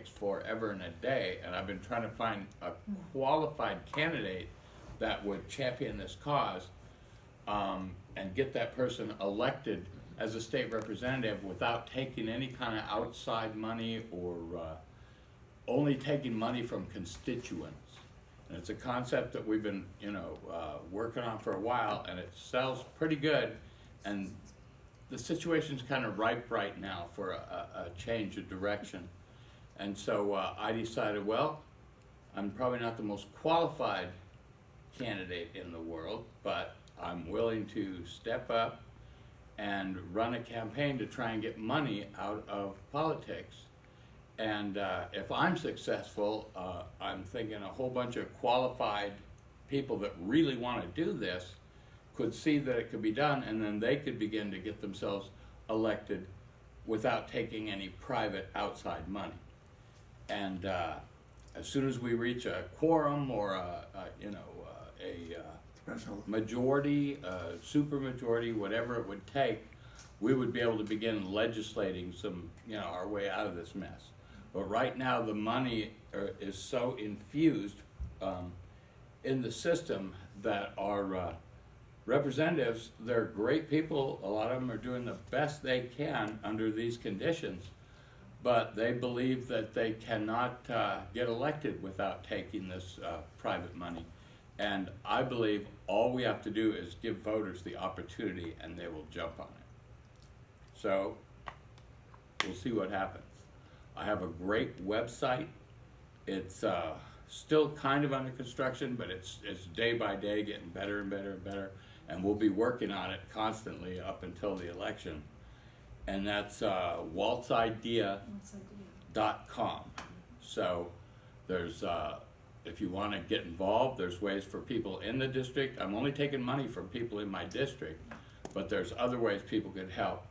politics forever and a day, and I've been trying to find a qualified candidate that would champion this cause, and get that person elected as a state representative without taking any kind of outside money or only taking money from constituents. And it's a concept that we've been, working on for a while, and it sells pretty good. And the situation's kind of ripe right now for a change of direction. And so I decided, well, I'm probably not the most qualified candidate in the world, but I'm willing to step up and run a campaign to try and get money out of politics. And if I'm successful, I'm thinking a whole bunch of qualified people that really want to do this could see that it could be done, and then they could begin to get themselves elected without taking any private outside money. And as soon as we reach a quorum or a Special. majority, super majority, whatever it would take, we would be able to begin legislating our way out of this mess. But right now, the money is so infused in the system that our representatives, they're great people. A lot of them are doing the best they can under these conditions, but they believe that they cannot get elected without taking this private money. And I believe all we have to do is give voters the opportunity, and they will jump on it. So we'll see what happens. I have a great website. It's still kind of under construction, but it's day by day getting better and better and better. And we'll be working on it constantly up until the election. And that's waltsidea.com. So there's, if you want to get involved, there's ways for people in the district. I'm only taking money from people in my district, but there's other ways people could help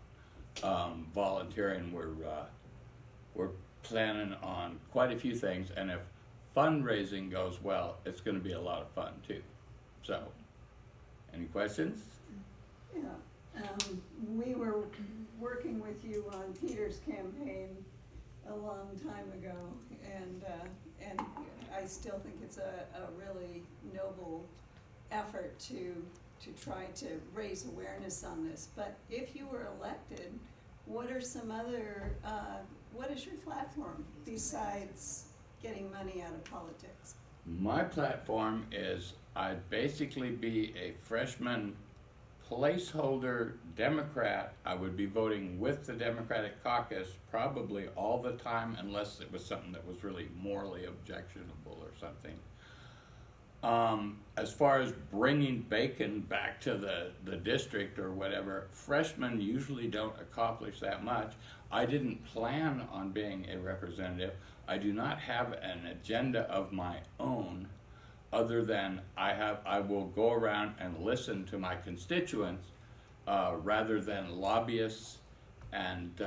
volunteering. We're planning on quite a few things, and if fundraising goes well, it's going to be a lot of fun too. So, any questions? Yeah, we were working with you on Peter's campaign a long time ago, and I still think it's a really noble effort to try to raise awareness on this. But if you were elected, what are some other, what is your platform besides getting money out of politics? My platform is I'd basically be a freshman placeholder Democrat. I would be voting with the Democratic caucus probably all the time, unless it was something that was really morally objectionable or something. As far as bringing bacon back to the district or whatever, freshmen usually don't accomplish that much. I didn't plan on being a representative. I do not have an agenda of my own, other than I will go around and listen to my constituents rather than lobbyists, and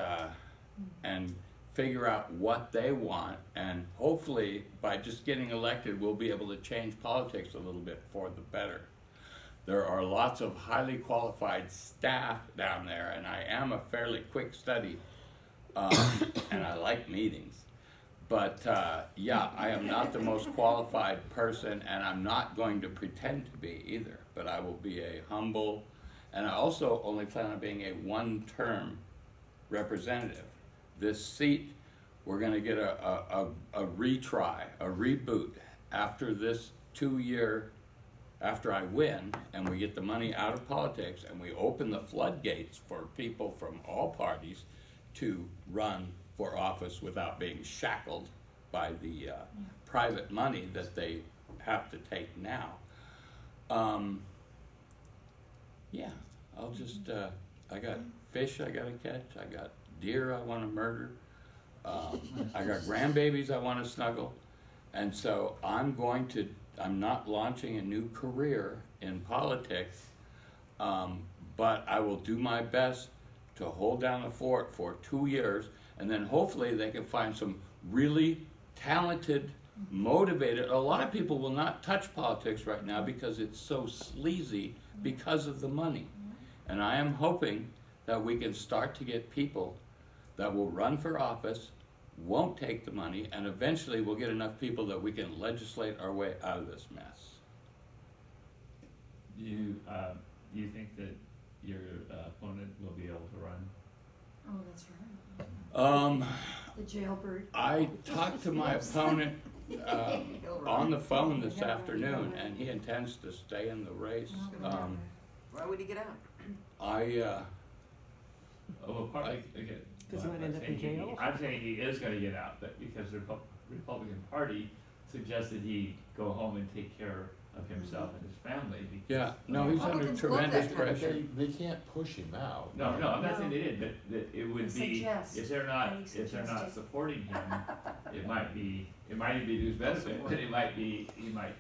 figure out what they want, and hopefully by just getting elected we'll be able to change politics a little bit for the better. There are lots of highly qualified staff down there, and I am a fairly quick study, and I like meetings. But yeah, I am not the most qualified person, and I'm not going to pretend to be either, but I will be a humble, and I also only plan on being a one-term representative. This seat, we're going to get a retry, a reboot after this 2-year, after I win and we get the money out of politics and we open the floodgates for people from all parties to run for office without being shackled by the private money that they have to take now. Yeah, I'll just, I got fish I gotta catch, I got deer I wanna murder, I got grandbabies I wanna snuggle, and so I'm not launching a new career in politics, but I will do my best to hold down the fort for 2 years, and then hopefully they can find some really talented, motivated. A lot of people will not touch politics right now because it's so sleazy because of the money. And I am hoping that we can start to get people that will run for office won't take the money, and eventually we'll get enough people that we can legislate our way out of this mess. Do you think that your opponent will be able to run? Oh, that's right. The jailbird. I talked to my opponent on the phone this afternoon, and he intends to stay in the race. Why would he get out? Well, partly, again. Does he I'm not end not up in saying jail? I'm saying he is gonna get out, but because the Republican Party suggested he go home and take care of himself and his family. Because Yeah, no, he's under Republicans love tremendous that kind of pressure. They can't push him out. No, I'm not saying No. they did, but that it would They be, suggest. if they're not They suggested. supporting him, it might be to his benefit, but he might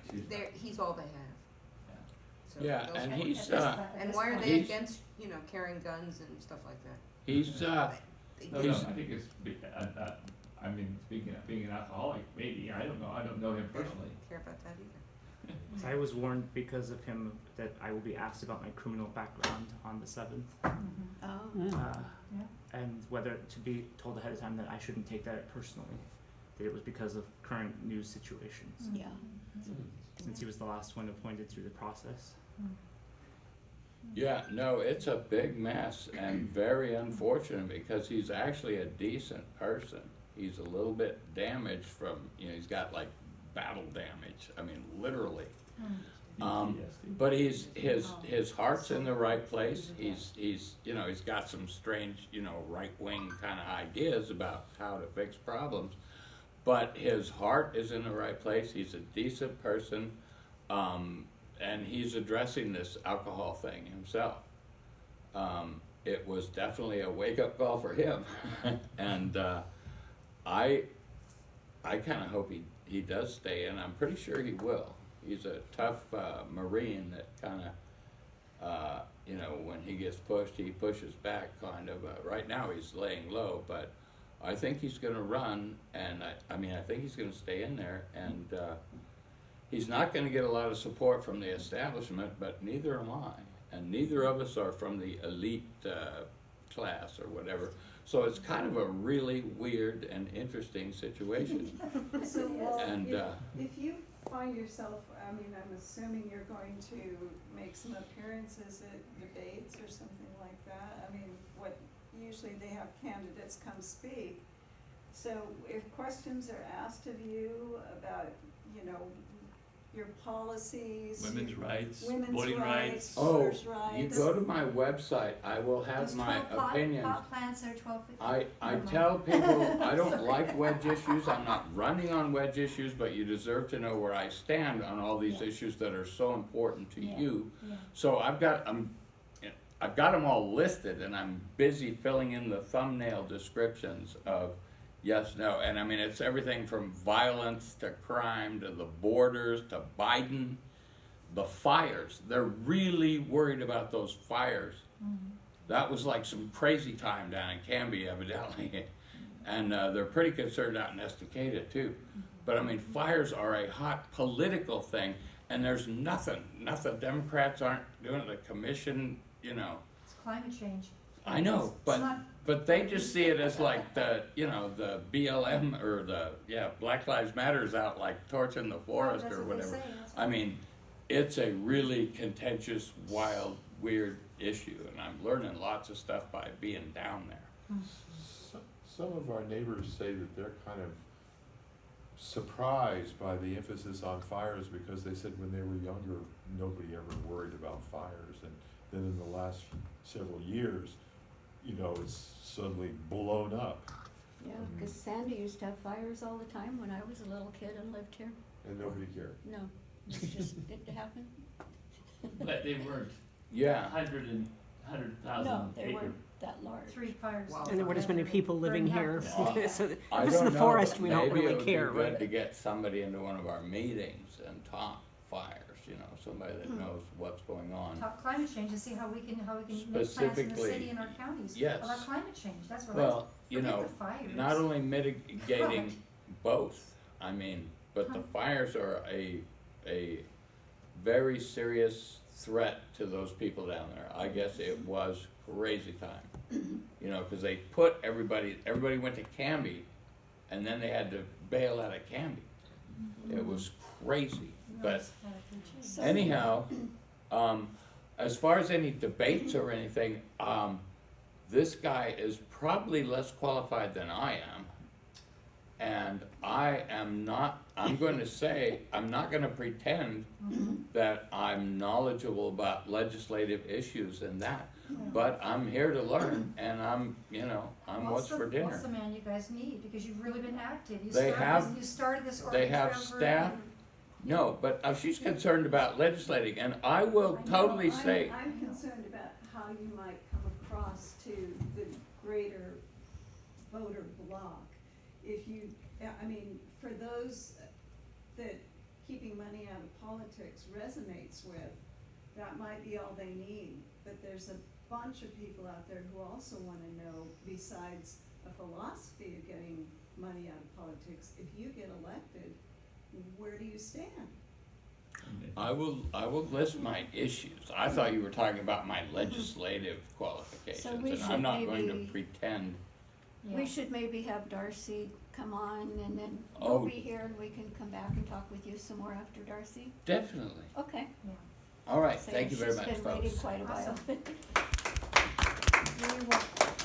choose. He's all they have. So Yeah, those- and he's, And why are they he's- against, carrying guns and stuff like that? he's, No, He's- I think it's, I mean, speaking of being an alcoholic, maybe, I don't know him They don't personally. care about that either. I was warned because of him that I will be asked about my criminal background on the 7th, Oh. Yeah. and whether to be told ahead of time that I shouldn't take that personally, that it was because of current news situations, Yeah. since he was the last one appointed through the process. yeah, no, it's a big mess and very unfortunate because he's actually a decent person. He's a little bit damaged from, he's got like battle damage, I mean, literally. PTSD. But his heart's in the right place. He's got some strange, right-wing kind of ideas about how to fix problems. But his heart is in the right place. He's a decent person. And he's addressing this alcohol thing himself. It was definitely a wake-up call for him. And I kind of hope he does stay in. I'm pretty sure he will. He's a tough Marine that kind of, when he gets pushed, he pushes back kind of. Right now he's laying low, but I think he's going to run, and I think he's going to stay in there, and he's not going to get a lot of support from the establishment, but neither am I, and neither of us are from the elite class or whatever. So it's kind of a really weird and interesting situation. So, Walt, And, if you find yourself, I'm assuming you're going to make some appearances at debates or something like that. Usually they have candidates come speak. So if questions are asked of you about, your policies. Women's rights, women's voting rights, rights. Oh, voters' you rights. go to my website, I will have There's my 12 opinions. pot plants there, 12. I tell people I don't like wedge issues. I'm not running on wedge issues, but you deserve to know where I stand on all these Yeah. issues that are so important to Yeah. you. Yeah. So I've got them all listed, and I'm busy filling in the thumbnail descriptions of yes, no, and it's everything from violence to crime to the borders to Biden, the fires. They're really worried about those fires. That was like some crazy time down in Canby, evidently, and they're pretty concerned out in Estacada too. But fires are a hot political thing, and there's nothing. Democrats aren't doing it. The commission, It's climate change. I know, It's not- but they just see it as like the BLM or Black Lives Matter's out like torching the forest That's or what they whatever. say, that's It's a really contentious, wild, weird issue, and I'm learning lots of stuff by being down there. Some of our neighbors say that they're kind of surprised by the emphasis on fires because they said when they were younger, nobody ever worried about fires. And then in the last several years, it's suddenly blown up. Yeah, because Sandy used to have fires all the time when I was a little kid and lived here. And nobody cared. No, it just didn't happen. But they weren't Yeah, 100,000 No, they acre. weren't that large. 3 fires. Wow. And there weren't as many people living here, Yeah. so if I it's in don't the know, forest, but we don't maybe it really would care. be good But to get somebody into one of our meetings and talk fires. Somebody that knows what's going on. Talk climate change and see how we can make plans in the Specifically, city and our counties. yes. About climate change, that's what Well, forget the fires. not only mitigating both, but the fires are a very serious threat to those people down there. I guess it was crazy time, because they put everybody went to Canby and then they had to bail out of Canby. It was crazy, but So- anyhow, as far as any debates or anything, this guy is probably less qualified than I am. And I am not, I'm going to say, I'm not going to pretend that I'm knowledgeable about legislative issues and that. But I'm here to learn, and I'm what's for What's dinner. the man you guys need, because you've really been active, you They started this they have organization staff. group. No, but she's concerned about legislating, and I will I know, totally say, I'm concerned about how you might come across to the greater voter bloc. If you, I mean, for those that keeping money out of politics resonates with, that might be all they need. But there's a bunch of people out there who also wanna know, besides a philosophy of getting money out of politics, if you get elected, where do you stand? I will list my issues. I thought you were talking about my legislative qualifications, we and should I'm not going to maybe- pretend. We Yeah. should maybe have Darcy come on and then Oh. we'll be here and we can come back and talk with you some more after Darcy. Definitely. Okay. Yeah. All right, So thank you very much, She's been waiting folks. quite a while. Awesome. You're welcome.